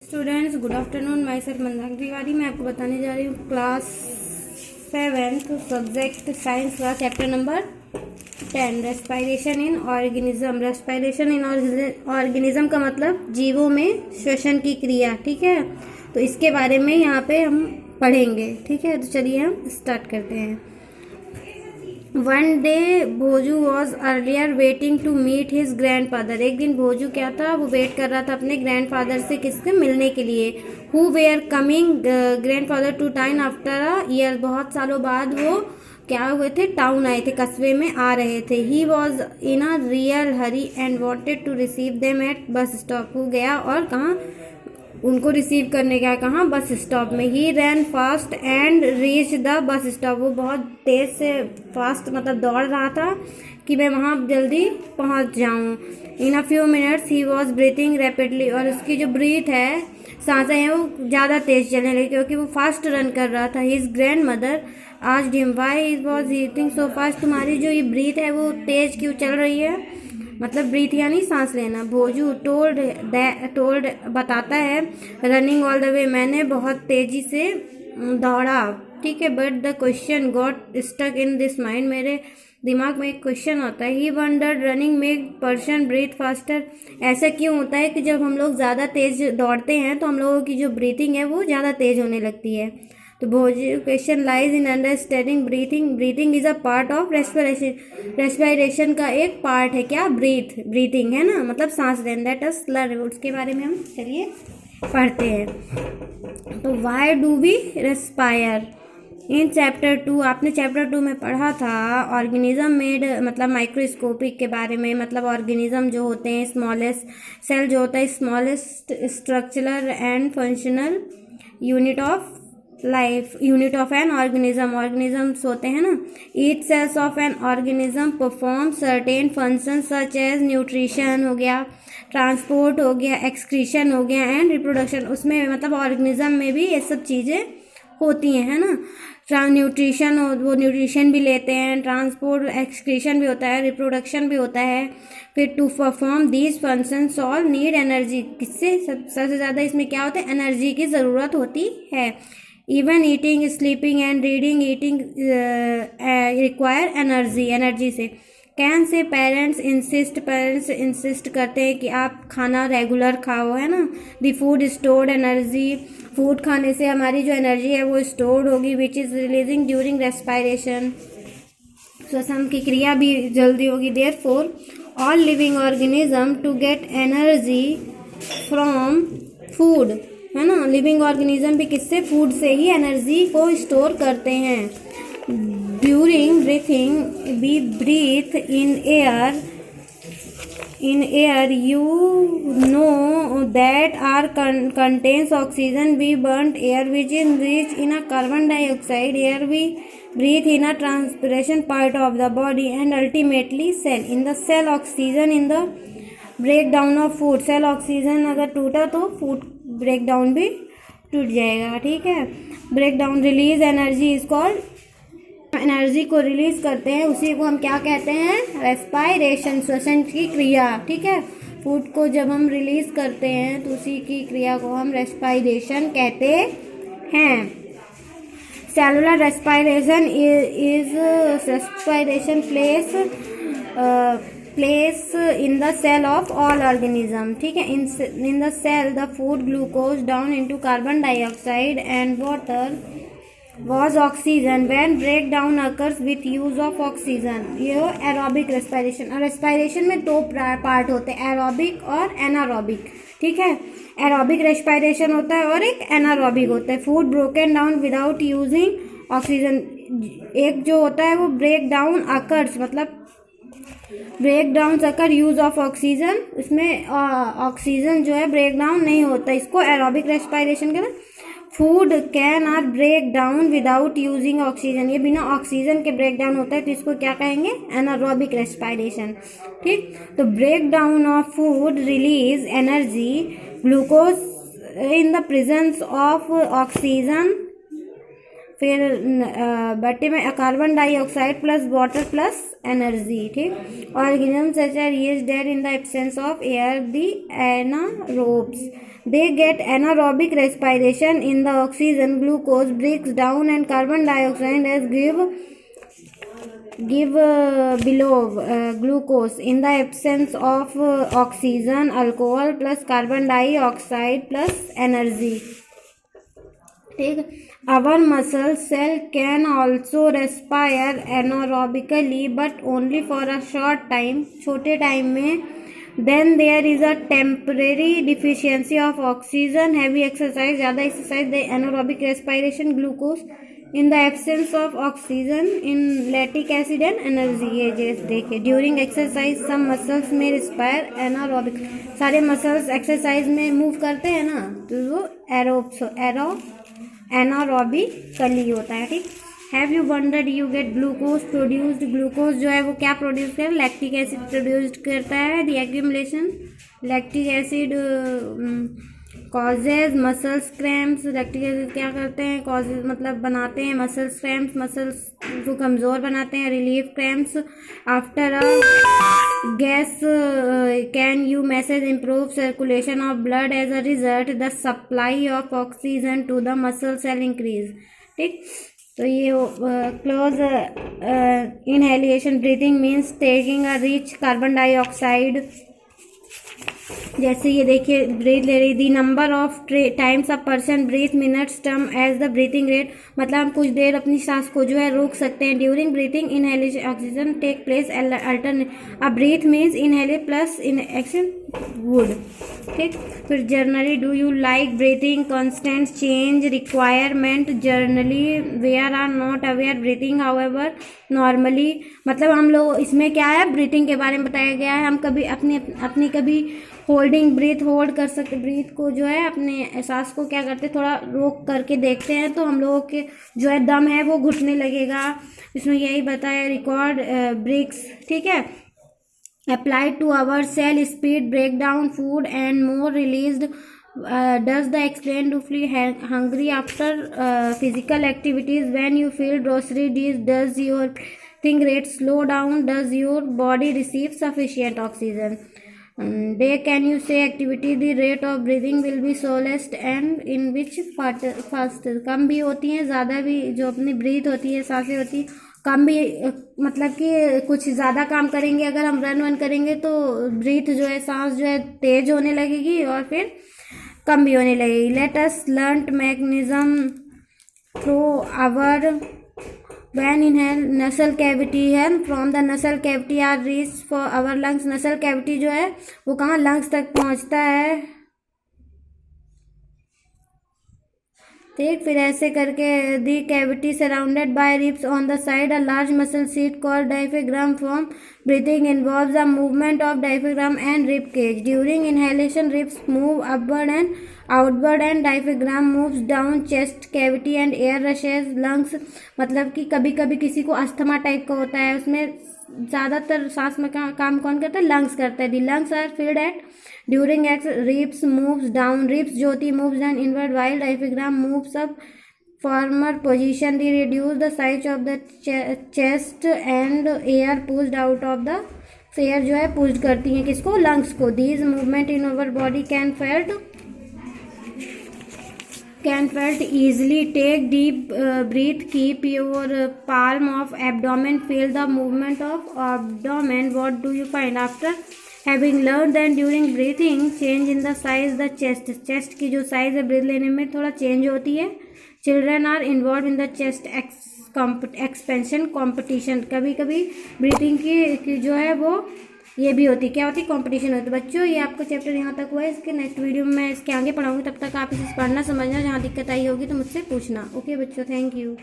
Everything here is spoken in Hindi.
Students, good afternoon. My self Mandakini Tiwari. मैं आपको बताने जा रही हूँ क्लास 7th सब्जेक्ट साइंस का चैप्टर नंबर 10, रेस्पायरेशन इन ऑर्गेनिज्म। रेस्पायरेशन इन ऑर्गेनिज्म का मतलब जीवों में श्वसन की क्रिया। ठीक है, तो इसके बारे में यहाँ पे हम पढ़ेंगे। ठीक है, तो चलिए हम स्टार्ट करते हैं। One day Bhoju was earlier waiting to meet his grandfather. एक दिन भोजू क्या था, वो वेट कर रहा था अपने ग्रैंड फादर से, किससे मिलने के लिए। Who were coming grandfather to town after a year. बहुत सालों बाद वो क्या हुए थे, टाउन आए थे, कस्बे में आ रहे थे। He was in a real hurry and wanted to receive them at bus stop. वो गया और कहाँ उनको रिसीव करने गया, कहाँ, बस स्टॉप में। He ran fast and reach the bus stop. वो बहुत तेज से फास्ट मतलब दौड़ रहा था कि मैं वहाँ जल्दी पहुँच जाऊँ। In a few minutes he was breathing rapidly. और उसकी जो ब्रीथ है, सांसें हैं, वो ज़्यादा तेज चलने लगी क्योंकि वो फास्ट रन कर रहा था। हिज ग्रैंड मदर आज him why he was breathing so fast. तुम्हारी जो ये ब्रीथ है वो तेज क्यों चल रही है, मतलब ब्रीथ यानी सांस लेना। भोजू टोल्ड बताता है, रनिंग ऑल द वे, मैंने बहुत तेजी से दौड़ा। ठीक है, but the question got stuck in this mind. मेरे दिमाग में एक क्वेश्चन होता है। He wondered running make person breathe faster. ऐसा क्यों होता है कि जब हम लोग ज़्यादा तेज दौड़ते हैं तो हम लोगों की जो ब्रीथिंग है वो ज़्यादा तेज होने लगती है। तो Bhoju question lies in understanding breathing. Breathing is a part of respiration. Respiration का एक पार्ट है क्या, ब्रीथिंग है ना, मतलब सांस लेना। That is learn. उसके बारे में हम चलिए पढ़ते हैं। तो why do we respire in chapter 2। आपने चैप्टर 2 में पढ़ा था ऑर्गेनिज्म मेड, मतलब माइक्रोस्कोपिक के बारे में, मतलब ऑर्गेनिज्म जो होते हैं, स्मॉलेस्ट सेल जो होता है, smallest structural and functional unit of life, unit of an organism. Organisms होते हैं ना, each cells of an organism perform certain function such as nutrition हो गया, ट्रांसपोर्ट हो गया, एक्सक्रीशन हो गया एंड रिप्रोडक्शन। उसमें मतलब ऑर्गेनिज्म में भी ये सब चीज़ें होती हैं, है ना। न्यूट्रिशन हो, वो न्यूट्रिशन भी लेते हैं, ट्रांसपोर्ट एक्सक्रीशन भी होता है, रिप्रोडक्शन भी होता है। फिर to perform these functions all need energy. किससे सबसे ज़्यादा इसमें क्या होता है, एनर्जी की ज़रूरत होती है। Even eating, sleeping and reading, eating require energy से। कैन से पेरेंट्स इंसिस्ट करते हैं कि आप खाना रेगुलर खाओ, है ना। The food stored energy. Food खाने से हमारी जो एनर्जी है वो स्टोर्ड होगी, which is releasing during respiration. श्वसन की क्रिया भी जल्दी होगी। Therefore all living organism to get energy from food, है ना। लिविंग ऑर्गेनिज्म भी किससे, फूड से ही एनर्जी को स्टोर करते हैं। During breathing we breathe in air you know that our contains oxygen. We burnt air which is rich in a carbon dioxide. Air we breathe in a transpiration part of the body and ultimately cell. In the cell oxygen in the breakdown of food. cell oxygen अगर टूटा तो फूड ब्रेकडाउन भी टूट जाएगा। ठीक है, breakdown release energy is called, energy को रिलीज करते हैं, उसी को हम क्या कहते हैं, रेस्पायरेशन, श्वसन की क्रिया। ठीक है, फूड को जब हम रिलीज करते हैं तो उसी की क्रिया को हम रेस्पायरेशन कहते हैं। Cellular respiration is respiration place in the cell of all organism. ठीक है, in the cell the food glucose down into carbon dioxide and water was oxygen when breakdown occurs with use of oxygen. ये एरोबिक रेस्पायरेशन। और रेस्पायरेशन में दो पार्ट होते हैं, एरोबिक और एनारोबिक। ठीक है, एरोबिक रेस्पायरेशन होता है और एक एनारोबिक होता है। Food broken down without using oxygen. एक जो होता है वो ब्रेक डाउन अकर्स, मतलब break down occur use of oxygen, उसमें ऑक्सीजन जो है ब्रेक डाउन नहीं होता, इसको एरोबिक रेस्पायरेशन कहते हैं। Food can are break down without using oxygen. ये बिना ऑक्सीजन के ब्रेक डाउन होता है तो इसको क्या कहेंगे, एनारोबिक रेस्पायरेशन। ठीक, तो break down of food release energy glucose in the presence of oxygen फिर बट्टे में carbon dioxide plus water plus energy, ठीक। Organism such are is dead in the absence of air, the anaerobes, they get anaerobic respiration in the oxygen, glucose breaks down and carbon dioxide as give below glucose in the absence of oxygen, alcohol plus carbon dioxide plus energy, ठीक। our muscle cell can also respire anaerobically but only for a short time, छोटे टाइम में। then there is a temporary deficiency of oxygen, heavy exercise, ज़्यादा exercise, the anaerobic respiration, glucose in the absence of oxygen, in lactic acid and energy। ये जैसे देखिए ड्यूरिंग एक्सरसाइज सम मसल्स में रिस्पायर एनारोबिक, सारे मसल्स एक्सरसाइज में मूव करते हैं ना, तो वो एनारोबिकली होता है, ठीक। Have you wondered you get glucose produced, glucose जो है वो क्या प्रोड्यूस कर, लैक्टिक एसिड प्रोड्यूस करता है। The accumulation lactic acid causes muscles cramps, lactic acid क्या करते हैं, कॉजेज मतलब बनाते हैं मसल्स क्रैम्प्स, मसल्स को कमज़ोर बनाते हैं। Relief cramps after a gas can you massage improve circulation of blood, as a result the supply of oxygen to the muscle cell increase, ठीक। तो ये close inhalation breathing means taking a rich carbon dioxide, जैसे ये देखिए ब्रीथ ले रही, the number of times a person breathe minutes term as the breathing rate, मतलब हम कुछ देर अपनी सांस को जो है रोक सकते हैं। During breathing inhalation oxygen take place alternate, a breath means inhale plus in action would, ठीक। फिर generally do you like breathing constant change requirement, generally we're are not aware breathing however normally, मतलब हम लोग इसमें क्या है ब्रीथिंग के बारे में बताया गया है, हम कभी अपनी कभी होल्डिंग ब्रीथ होल्ड कर सकते, ब्रीथ को जो है अपने सांस को क्या करते थोड़ा रोक करके देखते हैं तो हम लोगों के जो है दम है वो घुटने लगेगा, इसमें यही बताया। रिकॉर्ड ब्रेक्स, ठीक है, applied to our cell speed break down food and more released, does the explain to feel hungry after physical activities, when you feel grocery does your breathing rate slow down, does your body receive sufficient oxygen, they can you say activity the rate of breathing will be slowest and in which faster, कम भी होती हैं ज़्यादा भी, जो अपनी ब्रीथ होती है सांसें होती है कम भी, मतलब कि कुछ ज़्यादा काम करेंगे अगर हम रन वन करेंगे तो ब्रीथ जो है सांस जो है तेज होने लगेगी और फिर कम भी होने लगेगी। Let us learn mechanism through our when inhale nasal cavity है, from the nasal cavity are reach for our lungs, nasal cavity जो है वो कहाँ लंग्स तक पहुँचता है, ठीक। फिर ऐसे करके the cavity surrounded by ribs on the side, a large muscle sheet called diaphragm form, breathing involves the movement of diaphragm and rib cage, during inhalation ribs move upward and outward and diaphragm moves down chest cavity and air rushes lungs, मतलब कि कभी कभी किसी को अस्थमा टाइप का होता है, उसमें ज़्यादातर सांस में काम कौन करता है, लंग्स करता है। The lungs are filled at during ex, ribs moves down, ribs जो होती moves down inward while diaphragm moves up former position, the reduce the size of the chest and air pushed out of the, air जो है पुश्ड करती हैं किसको, लंग्स को। These movement in our body can felt easily, take deep breath, keep your palm of abdomen, feel the movement of abdomen, what do you find after having learned then during breathing change in the size the chest की जो साइज है ब्रीथ लेने में थोड़ा चेंज होती है। Children are involve in the chest expansion competition, कभी कभी ब्रीथिंग की जो है वो ये भी होती, क्या होती, कंपटीशन होती। बच्चों ये आपका चैप्टर यहाँ तक हुआ है, इसके नेक्स्ट वीडियो में मैं इसके आगे पढ़ाऊंगी, तब तक आप इसे पढ़ना समझना, जहाँ दिक्कत आई होगी तो मुझसे पूछना। ओके बच्चों, थैंक यू।